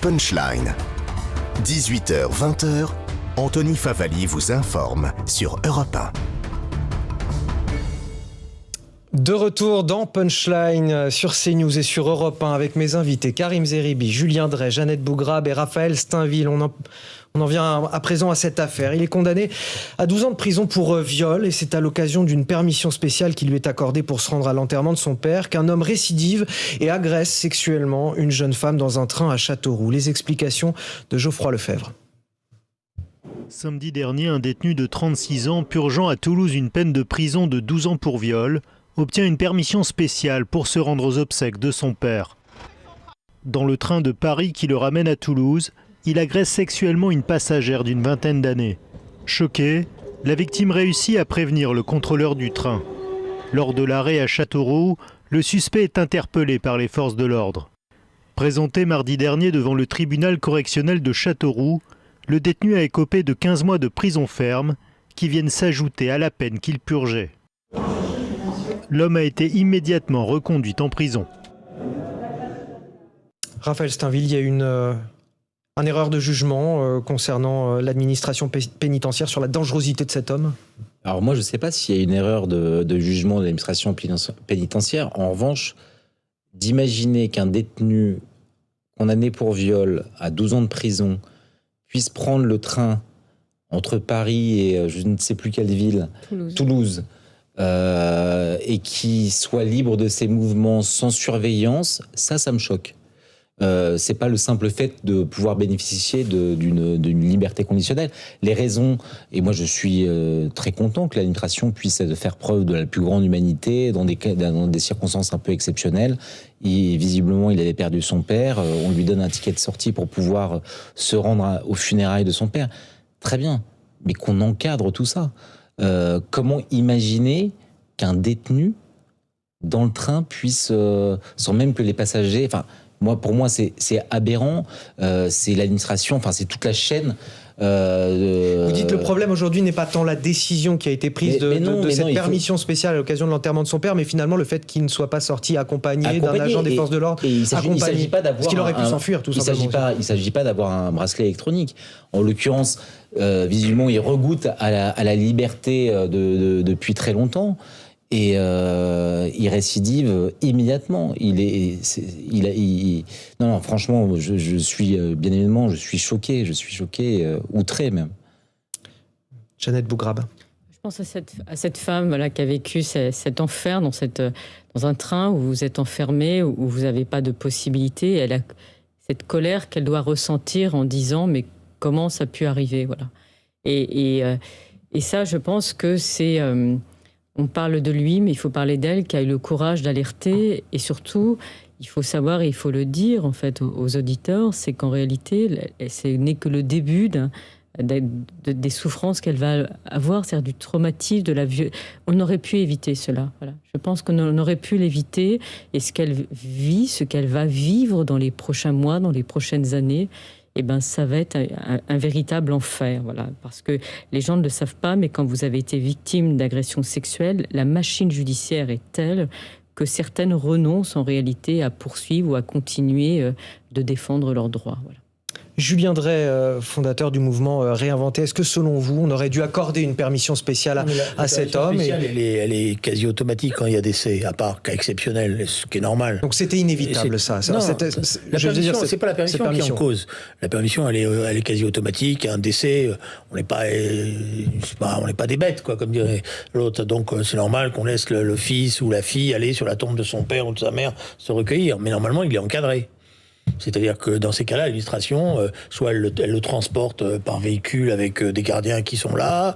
Punchline. 18h-20h, Anthony Favali vous informe sur Europe 1. De retour dans Punchline sur CNews et sur Europe 1 avec mes invités Karim Zeribi, Julien Dray, Jeannette Bougrab et Raphaël Steinville. On en vient à présent à cette affaire. Il est condamné à 12 ans de prison pour viol et c'est à l'occasion d'une permission spéciale qui lui est accordée pour se rendre à l'enterrement de son père qu'un homme récidive et agresse sexuellement une jeune femme dans un train à Châteauroux. Les explications de Geoffroy Lefebvre. Samedi dernier, un détenu de 36 ans purgeant à Toulouse une peine de prison de 12 ans pour viol obtient une permission spéciale pour se rendre aux obsèques de son père. Dans le train de Paris qui le ramène à Toulouse, il agresse sexuellement une passagère d'une vingtaine d'années. Choquée, la victime réussit à prévenir le contrôleur du train. Lors de l'arrêt à Châteauroux, le suspect est interpellé par les forces de l'ordre. Présenté mardi dernier devant le tribunal correctionnel de Châteauroux, le détenu a écopé de 15 mois de prison ferme qui viennent s'ajouter à la peine qu'il purgeait. L'homme a été immédiatement reconduit en prison. Raphaël Steinville, il y a une erreur de jugement concernant l'administration pénitentiaire sur la dangerosité de cet homme. Alors moi, je ne sais pas s'il y a une erreur de jugement de l'administration pénitentiaire. En revanche, d'imaginer qu'un détenu condamné pour viol à 12 ans de prison puisse prendre le train entre Paris et je ne sais plus quelle ville, Toulouse, et qui soit libre de ses mouvements sans surveillance, ça me choque. C'est pas le simple fait de pouvoir bénéficier d'une liberté conditionnelle. Les raisons, et moi je suis très content que l'administration puisse faire preuve de la plus grande humanité dans des circonstances un peu exceptionnelles. Visiblement, il avait perdu son père. On lui donne un ticket de sortie pour pouvoir se rendre aux funérailles de son père. Très bien, mais qu'on encadre tout ça. Comment imaginer qu'un détenu dans le train puisse, sans même que les passagers... Pour moi, c'est aberrant. C'est l'administration, c'est toute la chaîne. Vous dites le problème aujourd'hui n'est pas tant la décision qui a été prise de cette permission spéciale à l'occasion de l'enterrement de son père, mais finalement le fait qu'il ne soit pas sorti accompagné d'un agent des forces de l'ordre. Il ne s'agit pas d'avoir... Parce qu'il aurait pu s'enfuir, tout simplement. Il ne s'agit pas d'avoir un bracelet électronique. En l'occurrence, visiblement, il regoute à la liberté depuis très longtemps. Et il récidive immédiatement. Non, franchement, je suis bien évidemment, je suis choqué, outré même. Jeannette Bougrab. Je pense à cette femme qui a vécu cet enfer dans un train où vous êtes enfermé, où vous n'avez pas de possibilité. Elle a cette colère qu'elle doit ressentir en disant mais comment ça a pu arriver, voilà. Et ça, je pense que c'est on parle de lui, mais il faut parler d'elle, qui a eu le courage d'alerter. Et surtout, il faut savoir, et il faut le dire en fait aux auditeurs, c'est qu'en réalité, ce n'est que le début des souffrances qu'elle va avoir, c'est-à-dire du traumatisme, de la violence. On aurait pu éviter cela. Voilà. Je pense qu'on aurait pu l'éviter. Et ce qu'elle vit, ce qu'elle va vivre dans les prochains mois, dans les prochaines années, ça va être un véritable enfer, voilà. Parce que les gens ne le savent pas, mais quand vous avez été victime d'agression sexuelle, la machine judiciaire est telle que certaines renoncent en réalité à poursuivre ou à continuer de défendre leurs droits, voilà. Julien Dray, fondateur du mouvement Réinventer, est-ce que selon vous, on aurait dû accorder une permission spéciale à cet homme Elle est quasi automatique quand il y a décès, à part cas exceptionnel, ce qui est normal. Donc c'était inévitable ça. Non, la permission, c'est pas la permission qui est en cause. La permission, elle est quasi automatique. Un décès, on n'est pas des bêtes, quoi, comme dirait l'autre. Donc c'est normal qu'on laisse le fils ou la fille aller sur la tombe de son père ou de sa mère se recueillir. Mais normalement, il est encadré. C'est-à-dire que dans ces cas-là, l'administration, soit elle le transporte par véhicule avec des gardiens qui sont là,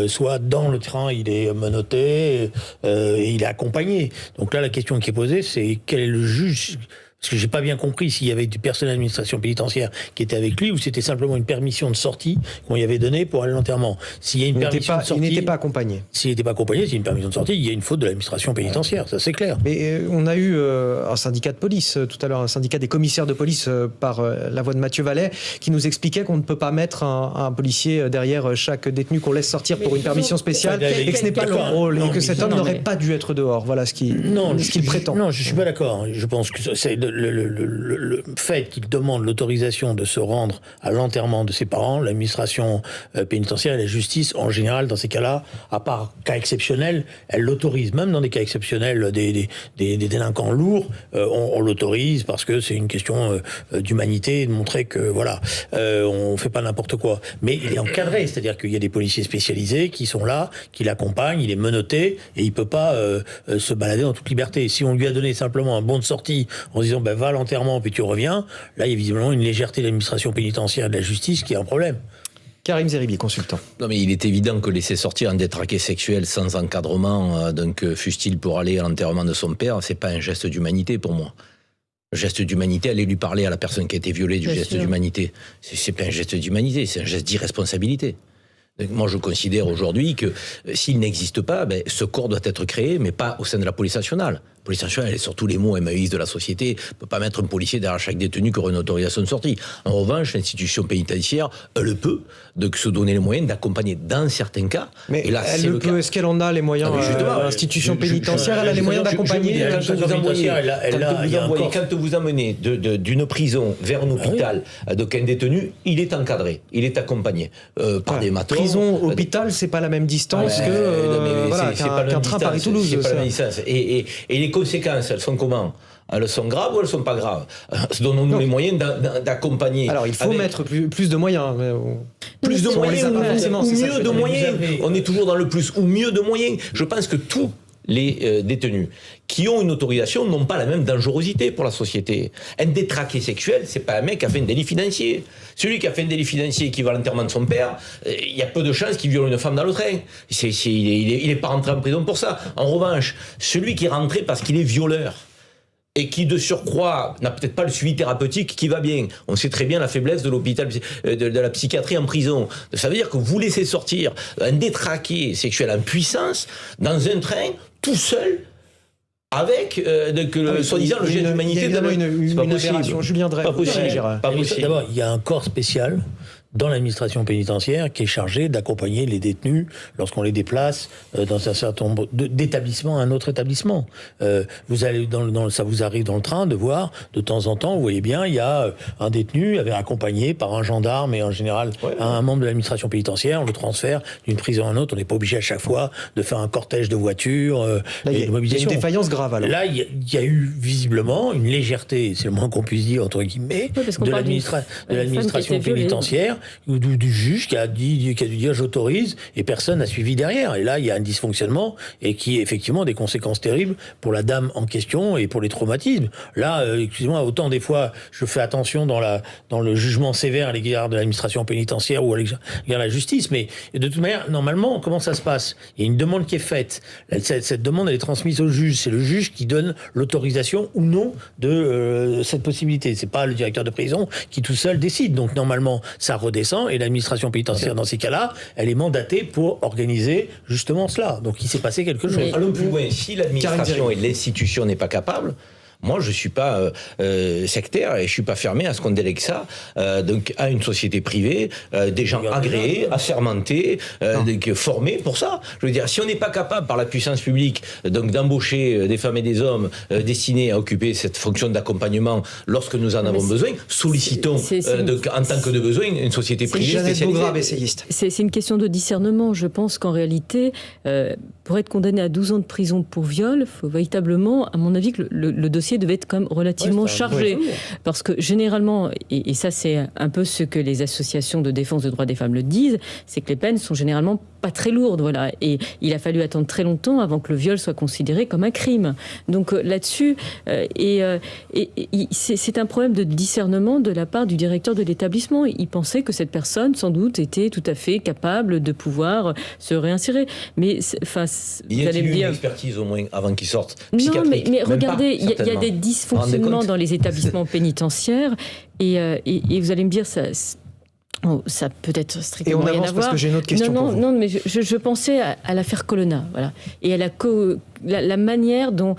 soit dans le train, il est menotté et il est accompagné. Donc là, la question qui est posée, c'est quel est le juge ? Parce que j'ai pas bien compris s'il y avait du personnel d'administration pénitentiaire qui était avec lui ou c'était simplement une permission de sortie qu'on lui avait donnée pour aller à l'enterrement. S'il y a une permission de sortie, il n'était pas accompagné. S'il n'était pas accompagné, s'il y a une permission de sortie, il y a une faute de l'administration pénitentiaire, ça c'est clair. Mais on a eu un syndicat de police tout à l'heure, un syndicat des commissaires de police par la voix de Mathieu Vallet, qui nous expliquait qu'on ne peut pas mettre un policier derrière chaque détenu qu'on laisse sortir pour une permission spéciale et que ce n'est pas leur rôle et que cet homme n'aurait pas dû être dehors. Voilà ce qu'il prétend. Non, je suis pas d'accord. Je pense que le fait qu'il demande l'autorisation de se rendre à l'enterrement de ses parents, l'administration pénitentiaire et la justice, en général, dans ces cas-là, à part cas exceptionnels, elle l'autorise. Même dans des cas exceptionnels, des délinquants lourds, on l'autorise parce que c'est une question d'humanité, de montrer que, voilà, on fait pas n'importe quoi. Mais il est encadré, c'est-à-dire qu'il y a des policiers spécialisés qui sont là, qui l'accompagnent, il est menotté et il peut pas se balader en toute liberté. Si on lui a donné simplement un bon de sortie en disant va à l'enterrement puis tu reviens, là il y a visiblement une légèreté de l'administration pénitentiaire et de la justice qui est un problème. Karim Zeribi, consultant. Non, mais il est évident que laisser sortir un détraqué sexuel sans encadrement, donc fût-il pour aller à l'enterrement de son père, c'est pas un geste d'humanité pour moi. Le geste d'humanité, aller lui parler à la personne qui a été violée du geste d'humanité, c'est pas un geste d'humanité, c'est un geste d'irresponsabilité. Donc moi, je considère aujourd'hui que s'il n'existe pas, ce corps doit être créé, mais pas au sein de la police nationale. La police nationale, elle est sur tous les mots MAUX de la société. On ne peut pas mettre un policier derrière chaque détenu qui aurait une autorisation de sortie. En revanche, l'institution pénitentiaire, elle peut se donner les moyens d'accompagner dans certains cas. Mais et là, elle peut, est-ce qu'elle en a les moyens? L'institution pénitentiaire, elle a les moyens d'accompagner. Quand vous emmenez d'une prison vers un hôpital, donc un détenu, il est encadré, il est accompagné par des matrons. Prison, hôpital, c'est pas la même distance qu'un train Paris-Toulouse. C'est pas la même distance. Et les conséquences, elles sont comment? Elles sont graves ou elles sont pas graves? Donnons-nous les moyens d'accompagner. Alors il faut mettre plus de moyens. Plus de moyens, ou mieux de moyens. On est toujours dans le plus, ou mieux de moyens. Je pense que tous les détenus qui ont une autorisation n'ont pas la même dangerosité pour la société. Un détraqué sexuel, c'est pas un mec qui a fait un délit financier. Celui qui a fait un délit financier et qui va à l'enterrement de son père, il y a peu de chances qu'il viole une femme dans le train. Il est pas rentré en prison pour ça. En revanche, celui qui est rentré parce qu'il est violeur, et qui de surcroît n'a peut-être pas le suivi thérapeutique qui va bien. On sait très bien la faiblesse de l'hôpital de la psychiatrie en prison. Ça veut dire que vous laissez sortir un détraqué sexuel en puissance dans un train tout seul avec soi-disant le geste d'humanité. Évidemment une aberration. Julien Drey. Pas possible. D'abord, il y a un corps spécial dans l'administration pénitentiaire qui est chargé d'accompagner les détenus lorsqu'on les déplace dans un certain nombre d'établissements à un autre établissement. Vous allez ça vous arrive dans le train de voir de temps en temps, vous voyez bien, il y a un détenu accompagné par un gendarme et en général un membre de l'administration pénitentiaire. On le transfère d'une prison à une autre. On n'est pas obligé à chaque fois de faire un cortège de voitures. Là, il y a une défaillance grave alors. Là, il y a eu visiblement une légèreté, c'est le moins qu'on puisse dire entre guillemets, de l'administration pénitentiaire ou du juge qui a dû dire j'autorise et personne n'a suivi derrière. Et là, il y a un dysfonctionnement et qui a effectivement des conséquences terribles pour la dame en question et pour les traumatismes. Là, excusez-moi, autant des fois je fais attention dans le jugement sévère à l'égard de l'administration pénitentiaire ou à l'égard de la justice, mais de toute manière, normalement, comment ça se passe? Il y a une demande qui est faite. Cette demande, elle est transmise au juge. C'est le juge qui donne l'autorisation ou non de cette possibilité. C'est pas le directeur de prison qui tout seul décide. Donc normalement, ça redescend et l'administration pénitentiaire, dans ces cas-là, elle est mandatée pour organiser justement cela. Donc il s'est passé quelque chose. Allons plus loin. Si l'administration et l'institution n'est pas capable, moi, je suis pas sectaire et je suis pas fermé à ce qu'on délègue ça donc à une société privée, des gens agréés, assermentés, formés pour ça. Je veux dire, si on n'est pas capable par la puissance publique donc d'embaucher des femmes et des hommes destinés à occuper cette fonction d'accompagnement lorsque nous en avons besoin, sollicitons en tant que de besoin une société privée spécialisée. C'est une question de discernement. Je pense qu'en réalité, pour être condamné à 12 ans de prison pour viol, il faut véritablement, à mon avis, que le dossier devait être quand même relativement chargé. Parce que généralement, et ça c'est un peu ce que les associations de défense des droits des femmes le disent, c'est que les peines sont généralement pas très lourdes. Voilà. Et il a fallu attendre très longtemps avant que le viol soit considéré comme un crime. Donc là-dessus, c'est un problème de discernement de la part du directeur de l'établissement. Il pensait que cette personne, sans doute, était tout à fait capable de pouvoir se réinsérer. Mais il y a eu une expertise au moins avant qu'il sorte. Non, mais regardez, il y a des dysfonctionnements dans les établissements pénitentiaires et vous allez me dire ça peut être strictement rien à voir. Parce que j'ai une autre question pour vous. Non, mais je pensais à l'affaire Colonna, voilà, et à la la manière dont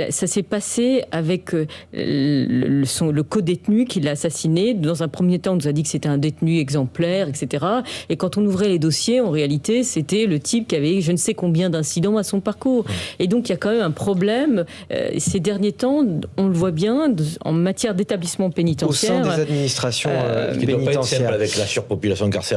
ça s'est passé avec le co-détenu qui l'a assassiné. Dans un premier temps, on nous a dit que c'était un détenu exemplaire, etc. Et quand on ouvrait les dossiers, en réalité, c'était le type qui avait je ne sais combien d'incidents à son parcours. Et donc, il y a quand même un problème. Ces derniers temps, on le voit bien, en matière d'établissement pénitentiaire. Au sein des administrations pénitentiaires. Qui ne doit pas être simple avec la surpopulation carcérale